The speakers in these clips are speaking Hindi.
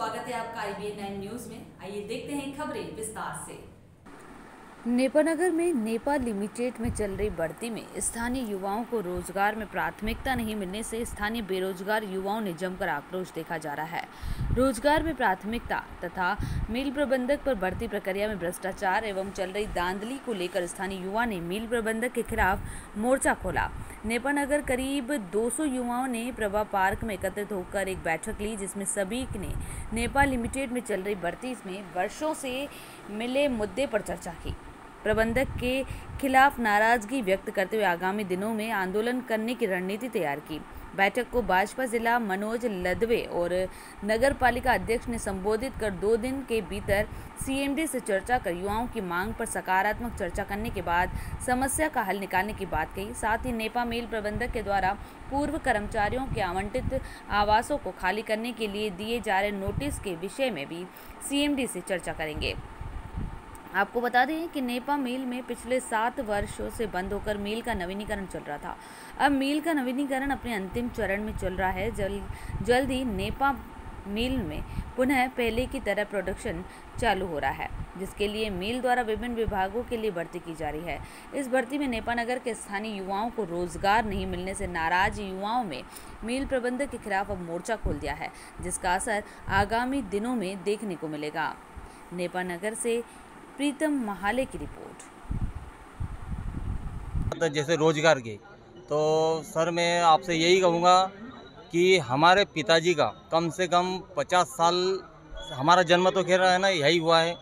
स्वागत है आपका IBN 9 न्यूज में। आइए देखते हैं खबरें विस्तार से। नेपानगर में नेपा लिमिटेड में चल रही भर्ती में स्थानीय युवाओं को रोजगार में प्राथमिकता नहीं मिलने से स्थानीय बेरोजगार युवाओं ने जमकर आक्रोश देखा जा रहा है। रोजगार में प्राथमिकता तथा मिल प्रबंधक पर भर्ती प्रक्रिया में भ्रष्टाचार एवं चल रही धांधली को लेकर स्थानीय युवा ने मिल प्रबंधक के खिलाफ मोर्चा खोला। नेपानगर करीब 200 युवाओं ने प्रभा पार्क में एकत्रित होकर एक बैठक ली, जिसमें सभी ने नेपा लिमिटेड में चल रही भर्ती में वर्षों से मिले मुद्दे पर चर्चा की। प्रबंधक के खिलाफ नाराजगी व्यक्त करते हुए आगामी दिनों में आंदोलन करने की रणनीति तैयार की। बैठक को भाजपा जिला मनोज लदवे और नगर पालिका अध्यक्ष ने संबोधित कर 2 दिन के भीतर CMD से चर्चा कर युवाओं की मांग पर सकारात्मक चर्चा करने के बाद समस्या का हल निकालने की बात कही। साथ ही नेपा मिल प्रबंधक के द्वारा पूर्व कर्मचारियों के आवंटित आवासों को खाली करने के लिए दिए जा रहे नोटिस के विषय में भी CMD से चर्चा करेंगे। आपको बता दें कि नेपा मिल में पिछले 7 वर्षों से बंद होकर मिल का नवीनीकरण चल रहा था। अब मिल का नवीनीकरण अपने अंतिम चरण में चल रहा है। जल्द ही नेपा मिल में पुनः पहले की तरह प्रोडक्शन चालू हो रहा है, जिसके लिए मिल द्वारा विभिन्न विभागों के लिए भर्ती की जा रही है। इस भर्ती में नेपानगर के स्थानीय युवाओं को रोजगार नहीं मिलने से नाराज युवाओं में मिल प्रबंधक के खिलाफ अब मोर्चा खोल दिया है, जिसका असर आगामी दिनों में देखने को मिलेगा। नेपानगर से प्रीतम महाले की रिपोर्ट। जैसे रोजगार की तो सर मैं आपसे यही कहूँगा कि हमारे पिताजी का कम से कम 50 साल, हमारा जन्म तो खैर है ना यही हुआ है,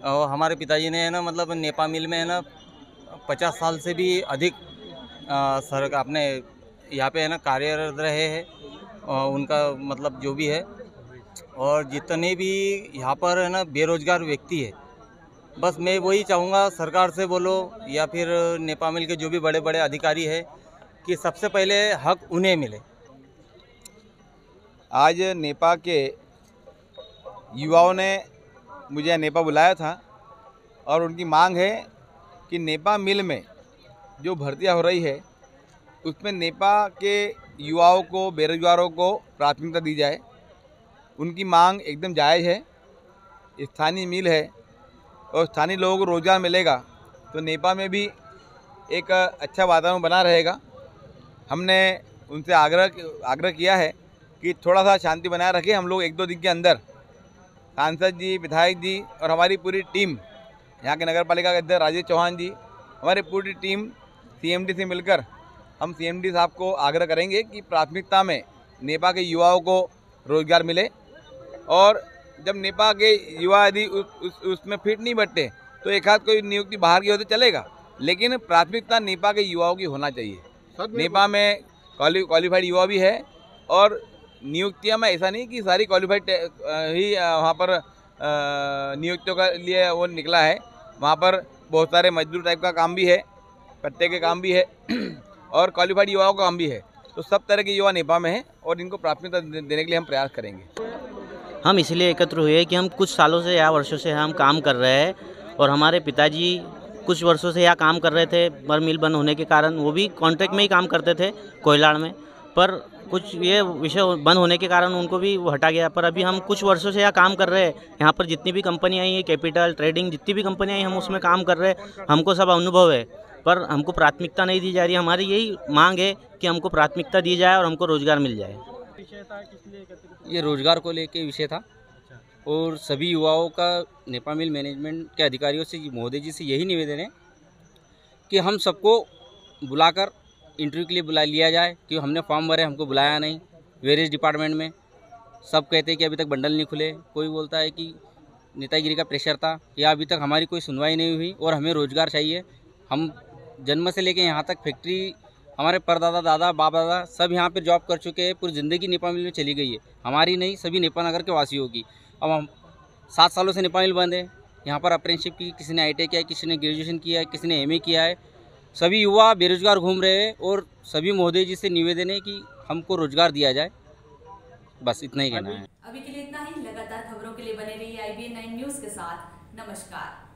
और हमारे पिताजी ने है ना मतलब नेपा मिल में है ना 50 साल से भी अधिक सर अपने यहाँ पे है ना कार्यरत रहे हैं, उनका मतलब जो भी है। और जितने भी यहाँ पर है ना बेरोजगार व्यक्ति है, बस मैं वही चाहूँगा सरकार से बोलो या फिर नेपा मिल के जो भी बड़े बड़े अधिकारी है कि सबसे पहले हक उन्हें मिले। आज नेपा के युवाओं ने मुझे नेपा बुलाया था और उनकी मांग है कि नेपा मिल में जो भर्तियां हो रही है उसमें नेपा के युवाओं को, बेरोजगारों को प्राथमिकता दी जाए। उनकी मांग एकदम जायज़ है। स्थानीय मिल है और स्थानीय लोगों को रोज़गार मिलेगा तो नेपा में भी एक अच्छा वातावरण बना रहेगा। हमने उनसे आग्रह किया है कि थोड़ा सा शांति बनाए रखें। हम लोग 1-2 दिन के अंदर सांसद जी, विधायक जी और हमारी पूरी टीम, यहाँ के नगर पालिका के अध्यक्ष राजेश चौहान जी, हमारी पूरी टीम CMD से मिलकर हम CMD साहब को आग्रह करेंगे कि प्राथमिकता में नेपा के युवाओं को रोज़गार मिले। और जब नेपा के युवा यदि उसमें फिट नहीं बैठते तो एक आध कोई नियुक्ति बाहर की हो तो चलेगा, लेकिन प्राथमिकता नेपा के युवाओं की होना चाहिए। नेपा में क्वालिफाइड युवा भी है और नियुक्तियां में ऐसा नहीं कि सारी क्वालिफाइड ही वहाँ पर नियुक्तियों के लिए वो निकला है। वहाँ पर बहुत सारे मजदूर टाइप का काम भी है, पट्टे के काम भी है और क्वालिफाइड युवाओं का काम भी है। तो सब तरह के युवा नेपा में हैं और इनको प्राथमिकता देने के लिए हम प्रयास करेंगे। हम इसलिए एकत्र हुए कि हम कुछ सालों से या वर्षों से हम काम कर रहे हैं और हमारे पिताजी कुछ वर्षों से यहाँ काम कर रहे थे, पर मिल बंद होने के कारण वो भी कॉन्ट्रैक्ट में ही काम करते थे कोयलाड़ में, पर कुछ ये विषय बंद होने के कारण उनको भी वो हटा गया। पर अभी हम कुछ वर्षों से यहाँ काम कर रहे हैं। यहाँ पर जितनी भी कंपनियाँ आई हैं, कैपिटल ट्रेडिंग, जितनी भी कंपनियाँ आई हम उसमें काम कर रहे हैं। हमको सब अनुभव है, पर हमको प्राथमिकता नहीं दी जा रही। हमारी यही मांग है कि हमको प्राथमिकता दी जाए और हमको रोजगार मिल जाए। ये रोजगार को लेके विषय था और सभी युवाओं का नेपा मिल मैनेजमेंट के अधिकारियों से, महोदय जी से यही निवेदन है कि हम सबको बुलाकर इंटरव्यू के लिए बुला लिया जाए, क्योंकि हमने फॉर्म भरे, हमको बुलाया नहीं। वेरियस डिपार्टमेंट में सब कहते हैं कि अभी तक बंडल नहीं खुले, कोई बोलता है कि नेतागिरी का प्रेशर था, या अभी तक हमारी कोई सुनवाई नहीं हुई और हमें रोज़गार चाहिए। हम जन्म से लेके यहाँ तक फैक्ट्री, हमारे परदादा, दादा, बाप दादा सब यहाँ पर जॉब कर चुके हैं। पूरी ज़िंदगी नेपा मिल में चली गई है, हमारी नहीं, सभी नेपा नगर के वासियों की। अब हम 7 सालों से नेपा मिल बंद है। यहाँ पर अप्रेंटिसशिप की, किसी ने ITI किया है, किसी ने ग्रेजुएशन किया है, किसी ने MA किया है। सभी युवा बेरोजगार घूम रहे हैं और सभी महोदय जी से निवेदन है कि हमको रोजगार दिया जाए। बस इतना ही कहना है। अभी के लिए इतना ही। लगातार खबरों के लिए बने रहिए IBN 9 न्यूज के साथ। नमस्कार।